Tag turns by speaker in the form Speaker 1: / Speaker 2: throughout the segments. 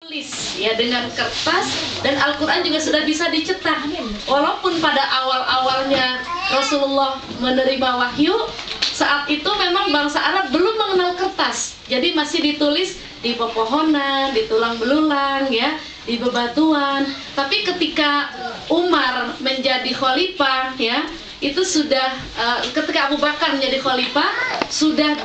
Speaker 1: tulis ya dengan kertas, dan Al-Quran juga sudah bisa dicetak. Walaupun pada awal-awalnya Rasulullah menerima wahyu, saat itu memang bangsa Arab belum mengenal kertas, jadi masih ditulis di pepohonan, di tulang belulang ya, di bebatuan. Tapi ketika Umar menjadi khalifah ya, itu sudah ketika Abu Bakar menjadi khalifah, sudah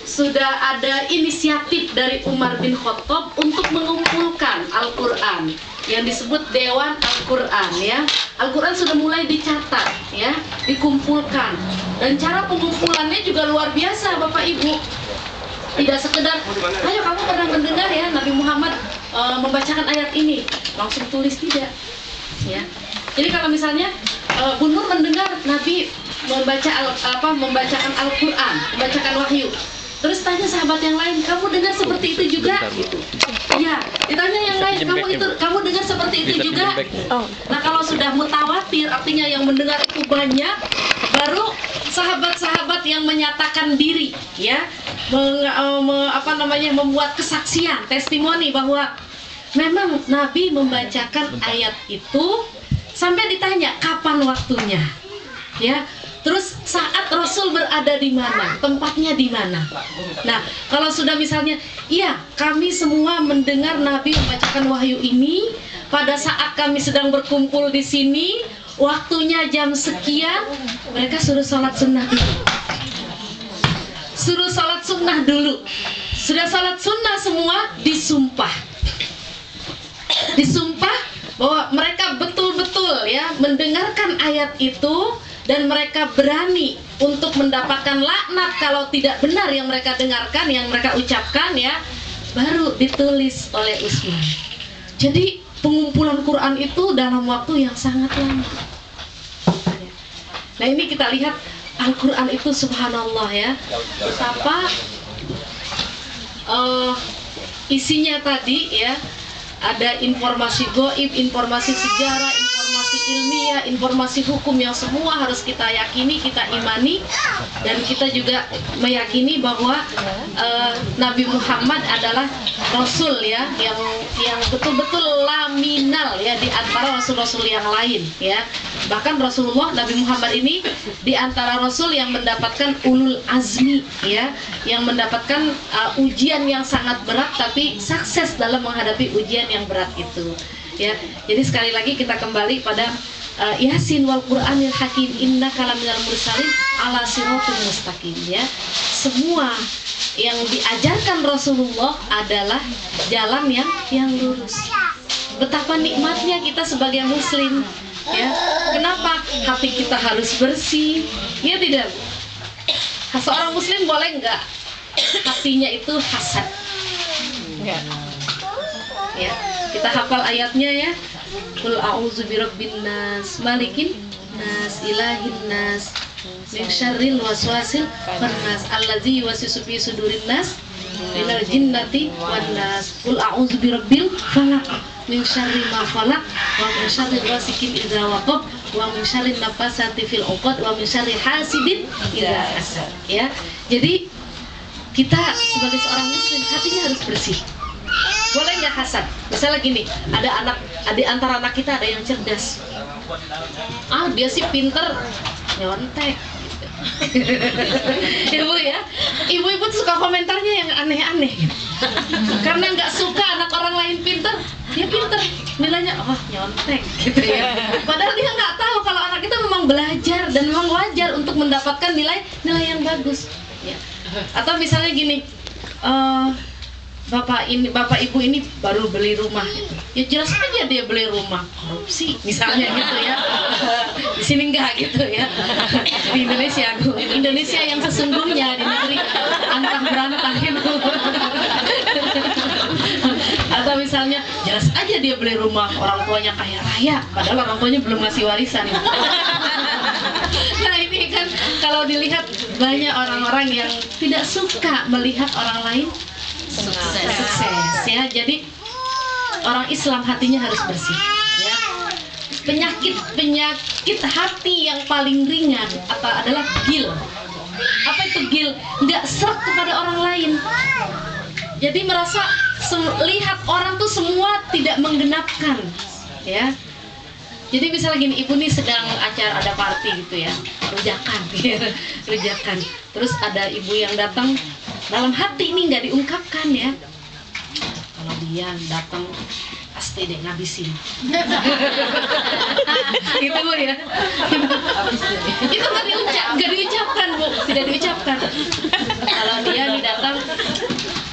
Speaker 1: sudah ada inisiatif dari Umar bin Khattab untuk mengumpulkan Al-Quran yang disebut Dewan Al-Quran ya. Al-Quran sudah mulai dicatat ya, dikumpulkan, dan cara pengumpulannya juga luar biasa Bapak Ibu. Tidak sekedar, ayo kamu pernah mendengar ya Nabi Muhammad membacakan ayat ini, langsung tulis, tidak ya. Jadi kalau misalnya Bu Nur mendengar Nabi membacakan Al-Quran, membacakan wahyu, terus tanya sahabat yang lain, kamu dengar seperti itu juga? Gitu. Ya, ditanya yang lain, kamu dengar seperti itu juga? Nah, kalau sudah mutawatir, artinya yang mendengar itu banyak, baru sahabat-sahabat yang menyatakan diri, ya, membuat kesaksian, testimoni bahwa memang Nabi membacakan ayat itu, sampai ditanya kapan waktunya, ya. Terus saat Rasul berada di mana, tempatnya di mana. Nah, kalau sudah misalnya, iya, kami semua mendengar Nabi membacakan wahyu ini pada saat kami sedang berkumpul di sini, waktunya jam sekian, mereka suruh sholat sunnah dulu. Suruh sholat sunnah dulu. Sudah sholat sunnah semua, disumpah. Disumpah bahwa mereka betul-betul ya mendengarkan ayat itu, dan mereka berani untuk mendapatkan laknat kalau tidak benar yang mereka dengarkan, yang mereka ucapkan ya, baru ditulis oleh Utsman. Jadi pengumpulan Quran itu dalam waktu yang sangat lama. Nah, ini kita lihat Al-Quran itu subhanallah ya, betapa isinya tadi ya, ada informasi gaib, informasi sejarah, informasi ilmiah, informasi hukum yang semua harus kita yakini, kita imani, dan kita juga meyakini bahwa Nabi Muhammad adalah Rasul ya, yang betul-betul laminal ya di antara Rasul-Rasul yang lain ya. Bahkan Rasulullah Nabi Muhammad ini di antara Rasul yang mendapatkan ulul azmi ya, yang mendapatkan ujian yang sangat berat tapi sukses dalam menghadapi ujian yang berat itu ya. Jadi sekali lagi kita kembali pada Yasin wal Qur'anil Hakim innaka laminal mursalin ala siratul mustaqim ya. Semua yang diajarkan Rasulullah adalah jalan yang lurus. Betapa nikmatnya kita sebagai muslim ya. Kenapa hati kita harus bersih? Ya tidak. Seorang muslim boleh nggak hatinya itu hasad? Enggak. Ya, kita hafal ayatnya ya. Qul a'udzu birabbin nas, malikin nas, ilahin nas, min syarril waswasil khannas, allazi yuwaswisu fi sudurin nas, minal jinnati wan nas. Qul a'udzu birabbil falaq, min syarri ma falaq, wa min syarri ghasikin idza waqab, wa min syarri nafasati fil 'uqad, wa min syarri hasidin idza hasad. Ya. Jadi kita sebagai seorang muslim hatinya harus bersih. Boleh nggak hasad? Misalnya gini, ada di antara anak kita ada yang cerdas. Dia sih pinter, nyontek. Ibu ya, ibu-ibu suka komentarnya yang aneh-aneh. Karena nggak suka anak orang lain pinter, dia pinter, nilainya nyontek gitu ya. Padahal dia nggak tahu kalau anak kita memang belajar dan memang wajar untuk mendapatkan nilai yang bagus. Ya. Atau misalnya gini. Bapak ibu ini baru beli rumah gitu. Ya jelas aja dia beli rumah korupsi misalnya gitu ya. Di sini enggak gitu ya. Di Indonesia yang sesungguhnya, di negeri antah berantah gitu. Atau misalnya jelas aja dia beli rumah orang tuanya kaya raya, padahal orang tuanya belum ngasih warisan. Nah ini kan kalau dilihat banyak orang-orang yang tidak suka melihat orang lain sukses ya. Jadi orang Islam hatinya harus bersih ya. Penyakit hati yang paling ringan adalah gil. Apa itu gil? Nggak serak kepada orang lain. Jadi merasa lihat orang tuh semua tidak menggenapkan, ya. Jadi misalnya gini, ibu nih sedang ada party gitu ya, rujakan, rujakan. Terus ada ibu yang datang, dalam hati ini nggak diungkapkan ya. Kalau dia datang pasti deh ngabisin. Gitu Bu ya. Itu nggak diucapkan Bu, tidak diucapkan. Kalau dia nih datang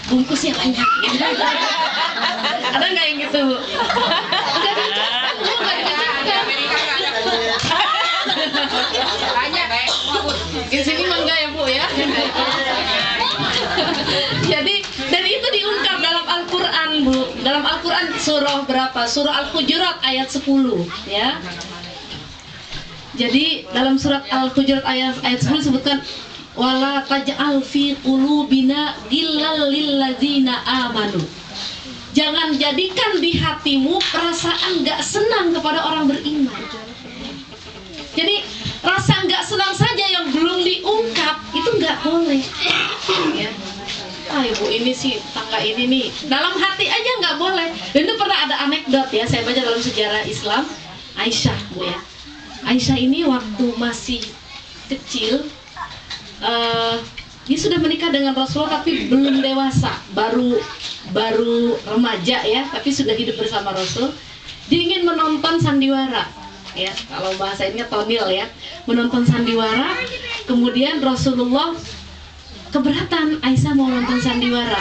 Speaker 1: bungkus yang banyak. Gitu. Ada nggak yang gitu Bu? Nggak diucapkan Bu, nggak diucapkan. Di sini mangga ya Bu ya. Jadi dan itu diungkap dalam Al-Quran Bu. Dalam Al-Quran surah berapa? Surah Al-Hujurat ayat 10 ya. Jadi dalam surat Al-Hujurat ayat 10 sebutkan wala taj'al fi qulubina ghillal lilladzina amanu. Jangan jadikan di hatimu perasaan gak senang kepada orang beriman. Jadi rasa nggak senang saja yang belum diungkap itu nggak boleh. Ya. Ah ibu ini sih tangga ini nih dalam hati aja nggak boleh. Dan itu pernah ada anekdot ya, saya baca dalam sejarah Islam. Aisyah Bu ya. Aisyah ini waktu masih kecil, dia sudah menikah dengan Rasulullah tapi belum dewasa, baru remaja ya, tapi sudah hidup bersama Rasul. Dia ingin menonton sandiwara. Ya, kalau bahasanya tonil ya, menonton sandiwara. Kemudian Rasulullah keberatan Aisyah mau nonton sandiwara.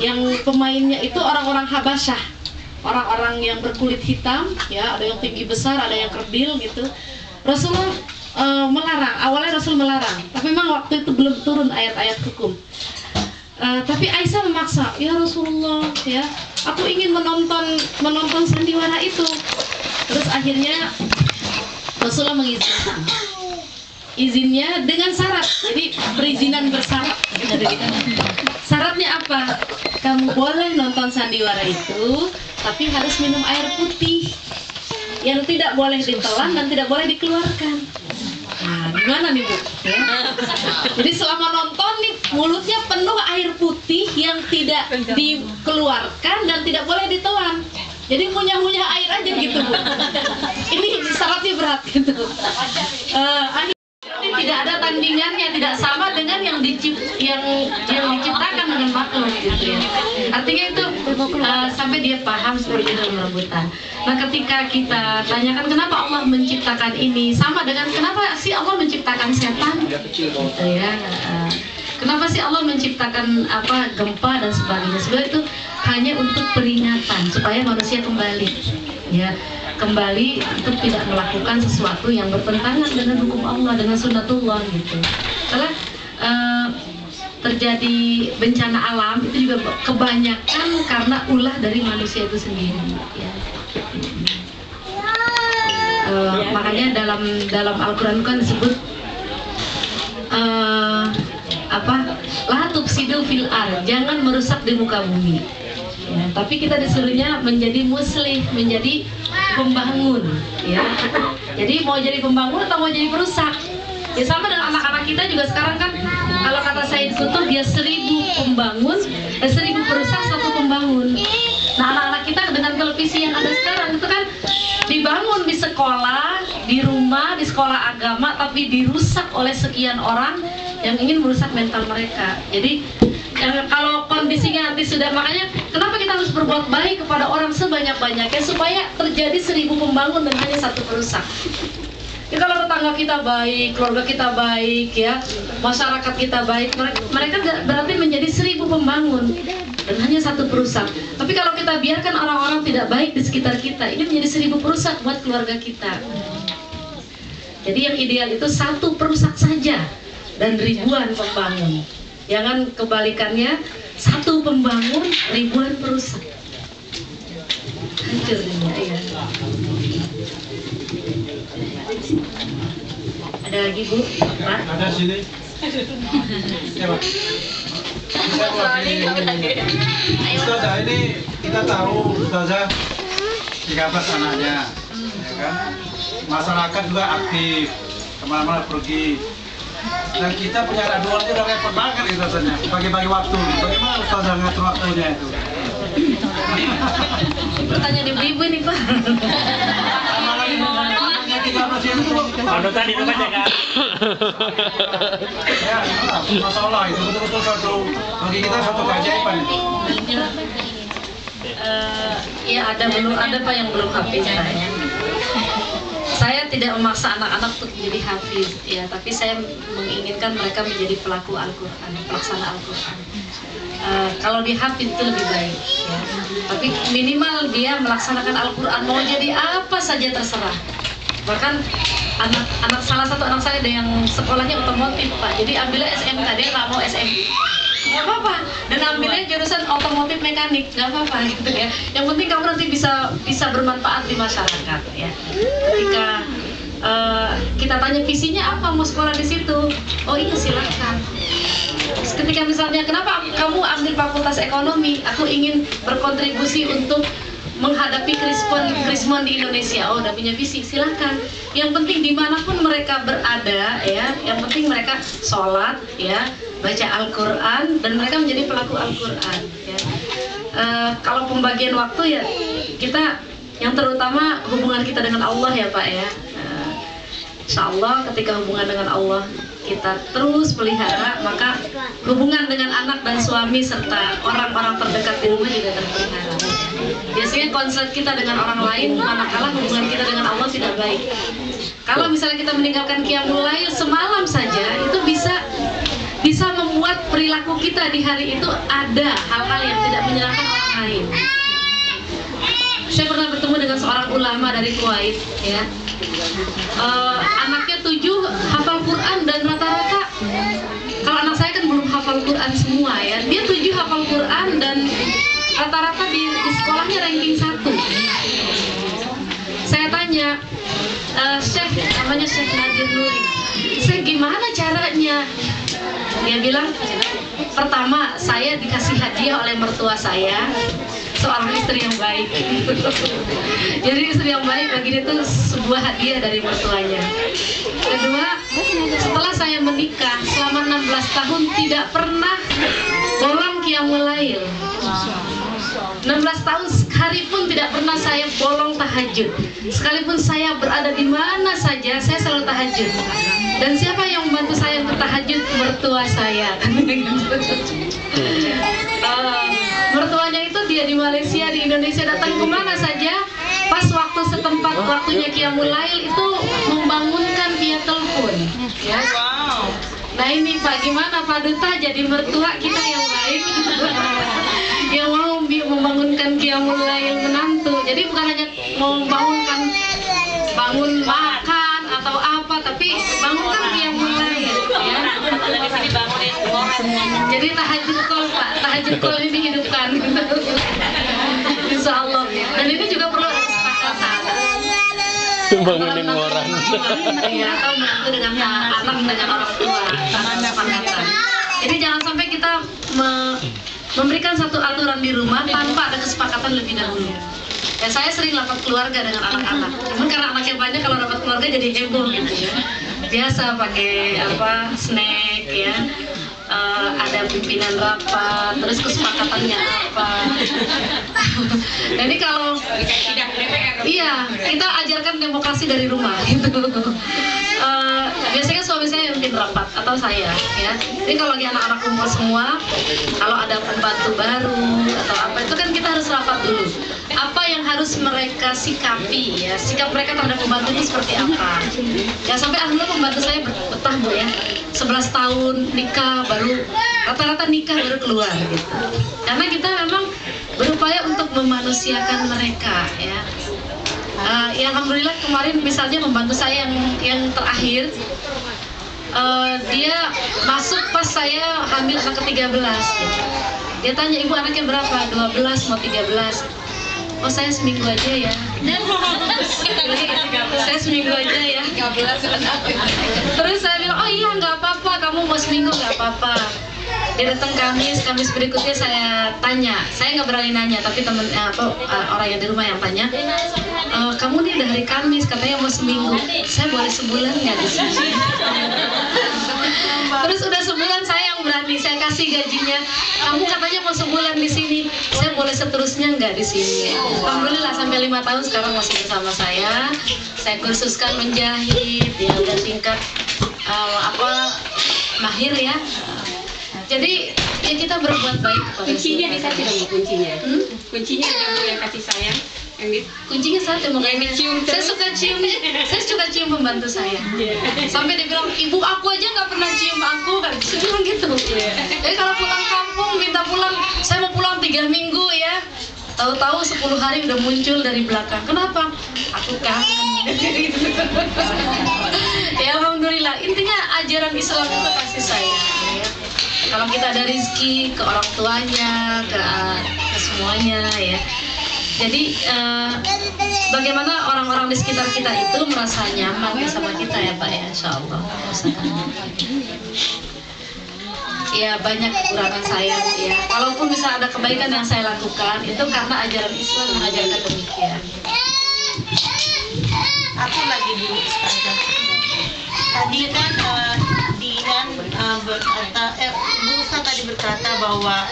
Speaker 1: Yang pemainnya itu orang-orang Habasyah, orang-orang yang berkulit hitam, ya, ada yang tinggi besar, ada yang kerdil gitu. Rasulullah melarang. Awalnya Rasul melarang, tapi memang waktu itu belum turun ayat-ayat hukum. Tapi Aisyah memaksa, ya Rasulullah, ya, aku ingin menonton sandiwara itu. Terus akhirnya Rasulullah mengizinkan. Izinnya dengan syarat, jadi perizinan bersyarat. Syaratnya apa? Kamu boleh nonton sandiwara itu, tapi harus minum air putih yang tidak boleh ditelan dan tidak boleh dikeluarkan. Nah, gimana nih Bu? Ya. Jadi selama nonton nih mulutnya penuh air putih yang tidak dikeluarkan dan tidak boleh ditelan. Jadi ngunyah-ngunyah air aja gitu Bu. Ini syaratnya berat gitu. Akhirnya tidak ada tandingannya, tidak sama dengan yang diciptakan dengan makhluk gitu ya. Artinya itu sampai dia paham seperti itu rebutan. Nah ketika kita tanyakan kenapa Allah menciptakan ini, sama dengan kenapa sih Allah menciptakan setan gitu ya. Kenapa sih Allah menciptakan gempa dan sebagainya? Sebenarnya itu hanya untuk peringatan supaya manusia kembali, ya, kembali untuk tidak melakukan sesuatu yang bertentangan dengan hukum Allah, dengan sunnatullah gitu. Karena terjadi bencana alam itu juga kebanyakan karena ulah dari manusia itu sendiri. Ya. Makanya dalam Al-Quran kan disebut la tufsidu fil ardh, jangan merusak di muka bumi. Ya, tapi kita disuruhnya menjadi muslih, menjadi pembangun. Ya. Jadi mau jadi pembangun atau mau jadi perusak? Ya sama dengan anak-anak kita juga sekarang kan, kalau kata Said Kutub dia 1000 pembangun, 1000 perusak, 1 pembangun. Nah anak-anak kita dengan televisi yang ada sekarang itu kan dibangun di sekolah, di rumah, di sekolah agama, tapi dirusak oleh sekian orang yang ingin merusak mental mereka. Jadi kalau kondisinya nanti sudah, makanya kenapa kita harus berbuat baik kepada orang sebanyak-banyaknya supaya terjadi 1000 pembangun dan hanya 1 perusak. Ya, kalau tetangga kita baik, keluarga kita baik, ya, masyarakat kita baik, mereka berarti menjadi 1000 pembangun dan hanya 1 perusak. Tapi kalau kita biarkan orang-orang tidak baik di sekitar kita, ini menjadi 1000 perusak buat keluarga kita. Jadi yang ideal itu 1 perusak saja dan ribuan pembangun. Jangan kebalikannya, 1 pembangun, ribuan perusak. Hancur dunia, ya. Ada lagi Bu? Pak?
Speaker 2: Ada sini. Ya, Pak. Ustazah ini kita tahu Ustazah 13 anaknya, ya kan? Masyarakat juga aktif, kemana-mana pergi. Dan kita punya anak dua aja udah repot banget gitu rasanya. Bagi-bagi waktu. Bagaimana Ustazah ngatur waktunya itu?
Speaker 1: Tanya di ibu ini Pak.
Speaker 3: Ano tadi itu kan jaga.
Speaker 2: Ya, masalah itu betul-betul satu bagi kita satu keajaiban.
Speaker 1: Ya ada Pak yang belum hafiz saya. Saya tidak memaksa anak-anak untuk menjadi hafiz, ya, tapi saya menginginkan mereka menjadi pelaku Al-Quran, pelaksana Al-Quran. Kalau dia hafiz itu lebih baik, ya. Tapi minimal dia melaksanakan Al-Quran, mau jadi apa saja terserah. Bahkan salah satu anak saya ada yang sekolahnya otomotif Pak, jadi ambilnya SMK, dia nggak mau SMK. Nggak apa-apa, dan ambilnya jurusan otomotif mekanik, nggak apa-apa gitu ya. Yang penting kamu nanti bisa bermanfaat di masyarakat ya. Ketika kita tanya visinya apa, mau sekolah di situ, oh iya silakan. Ketika misalnya kenapa kamu ambil fakultas ekonomi, aku ingin berkontribusi untuk menghadapi krismon di Indonesia, oh udah punya visi, silakan. Yang penting dimanapun mereka berada ya, yang penting mereka sholat ya, baca Al-Quran, dan mereka menjadi pelaku Al-Quran ya. Kalau pembagian waktu ya, kita yang terutama hubungan kita dengan Allah ya Pak ya. Insya Allah ketika hubungan dengan Allah kita terus pelihara, maka hubungan dengan anak dan suami serta orang-orang terdekat di rumah juga terpelihara. Biasanya konsep kita dengan orang lain, manakala hubungan kita dengan Allah tidak baik. Kalau misalnya kita meninggalkan qiyamul lail semalam saja, itu bisa membuat perilaku kita di hari itu ada hal-hal yang tidak menyenangkan orang lain. Saya pernah bertemu dengan seorang ulama dari Kuwait, ya. Anaknya 7 hafal Quran, dan rata-rata kalau anak saya kan belum hafal Quran semua ya, dia 7 hafal Quran dan rata-rata di sekolahnya ranking 1. Saya tanya, Syekh, namanya Syekh Nadir Nuri, Syekh gimana caranya? Dia bilang, pertama saya dikasih hadiah oleh mertua saya, seorang istri yang baik. Jadi istri yang baik bagi dia itu sebuah hadiah dari mertuanya. Kedua, setelah saya menikah selama 16 tahun tidak pernah bolong qiyamul lail. 16 tahun sekali pun tidak pernah saya bolong tahajud. Sekalipun saya berada di mana saja, saya selalu tahajud. Dan siapa yang membantu saya untuk tahajud? Mertua saya. Mertuanya itu dia di Malaysia, di Indonesia, datang kemana saja, pas waktu setempat waktunya qiyamul lail itu membangunkan via telepon ya. Nah ini Pak, gimana Pak Duta jadi mertua kita yang baik yang mau membangunkan qiyamul lail menantu. Jadi bukan hanya mau bangun makan atau apa, tapi bangunkan qiyamul lail ya. Jadi tahajud kol Pak, tahajud kol ini dihidupkan Insya Allah. Dan ini juga perlu ada kesepakatan.
Speaker 4: Bangunin orang.
Speaker 1: Iya, atau menantu dengan anak dengan orang tua. Kesepakatan. Jadi jangan sampai kita memberikan satu aturan di rumah tanpa ada kesepakatan lebih dahulu. Ya, saya sering rapat keluarga dengan anak-anak. Cuman karena anaknya banyak, kalau rapat keluarga jadi heboh gitu ya. Biasa pakai snack ya. Ada pimpinan rapat, terus kesepakatannya apa. Jadi kalau iya, kita ajarkan demokrasi dari rumah gitu. Biasanya suami saya yang pimpin rapat atau saya ya. Jadi kalau lagi anak-anak kumpul semua, kalau ada pembantu baru atau apa, itu kan kita harus rapat dulu. Apa yang harus mereka sikapi ya, sikap mereka terhadap pembantu itu seperti apa. Ya sampai akhirnya pembantu saya betah Bu ya, 11 tahun nikah, baru rata-rata nikah baru keluar gitu. Karena kita memang berupaya untuk memanusiakan mereka ya. Ya alhamdulillah kemarin misalnya pembantu saya yang terakhir, dia masuk pas saya hamil anak ke-13 gitu. Dia tanya, ibu anaknya berapa? 12 mau 13. Oh saya seminggu aja ya. Saya seminggu aja ya. Terus saya bilang, oh iya nggak apa-apa, kamu mau seminggu nggak apa-apa. Dia datang Kamis berikutnya saya tanya, saya nggak berani nanya, tapi temen orang yang di rumah yang tanya, kamu nih dari Kamis katanya mau seminggu, saya boleh sebulan nggak di sini? Terus udah sebulan saya yang berani, saya kasih gajinya. Kamu katanya mau sebulan di sini, saya boleh seterusnya nggak di sini? Alhamdulillah sampai 5 tahun sekarang masih bersama saya. Saya kursuskan menjahit, ya udah tingkat mahir ya. Jadi ya kita berbuat baik kepada
Speaker 5: Kuncinya dikasih dong, kuncinya. Kuncinya yang kasih sayang.
Speaker 1: Kuncinya satu, makanya
Speaker 5: dicium
Speaker 1: saya
Speaker 5: terus.
Speaker 1: suka cium pembantu saya. Sampai dia bilang, ibu aku aja nggak pernah cium aku, kan saya bilang gitu. Jadi kalau pulang kampung minta pulang, saya mau pulang 3 minggu ya, tahu-tahu 10 hari udah muncul dari belakang. Kenapa? Aku kangen. Ya alhamdulillah, intinya ajaran Islam itu kasih sayang ya. Kalau kita ada rezeki ke orang tuanya, ke semuanya ya. Jadi bagaimana orang-orang di sekitar kita itu merasa nyaman bersama kita ya Pak ya, Insya Allah. Ya banyak kekurangan saya ya. Kalaupun bisa ada kebaikan yang saya lakukan, itu karena ajaran Islam mengajarkan demikian.
Speaker 6: Aku lagi di Ustazah. Tadi kan Dian berkata, Bu Ustaz tadi berkata bahwa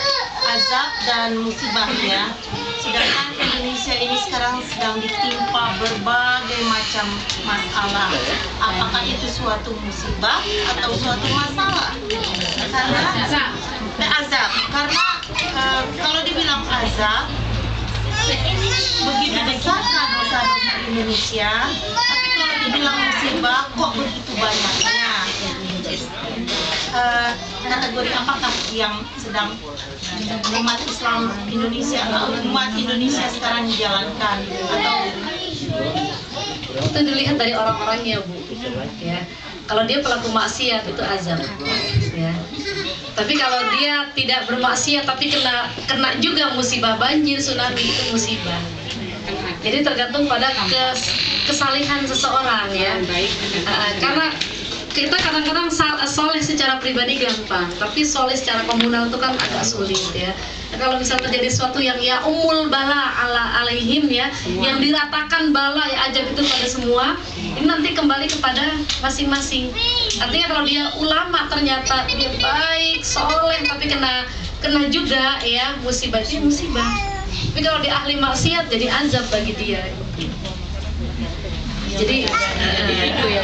Speaker 6: azab dan musibah ya. Sedangkan Indonesia ini sekarang sedang ditimpa berbagai macam masalah. Apakah itu suatu musibah atau suatu masalah? Karena azab. Karena kalau dibilang azab, begitu besar kan dosa-dosa Indonesia. Tapi kalau dibilang musibah, kok begitu banyaknya? Kategori apakah yang sedang umat Islam Indonesia umat Indonesia sekarang dijalankan atau
Speaker 1: itu dilihat dari orang-orangnya Bu ya. Kalau dia pelaku maksiat itu azab ya. Tapi kalau dia tidak bermaksiat tapi kena juga musibah banjir, tsunami, itu musibah. Jadi tergantung pada kesalihan seseorang ya. Karena kita kadang-kadang soleh secara pribadi gampang, tapi soleh secara komunal itu kan agak sulit ya. Kalau misalnya terjadi sesuatu yang ya umul bala alaihim ya, yang diratakan bala ya ajab itu pada semua, ini nanti kembali kepada masing-masing. Artinya kalau dia ulama ternyata dia baik, soleh, tapi kena juga ya musibah, itu musibah. Tapi kalau dia ahli maksiat jadi azab bagi dia. Jadi itu ya.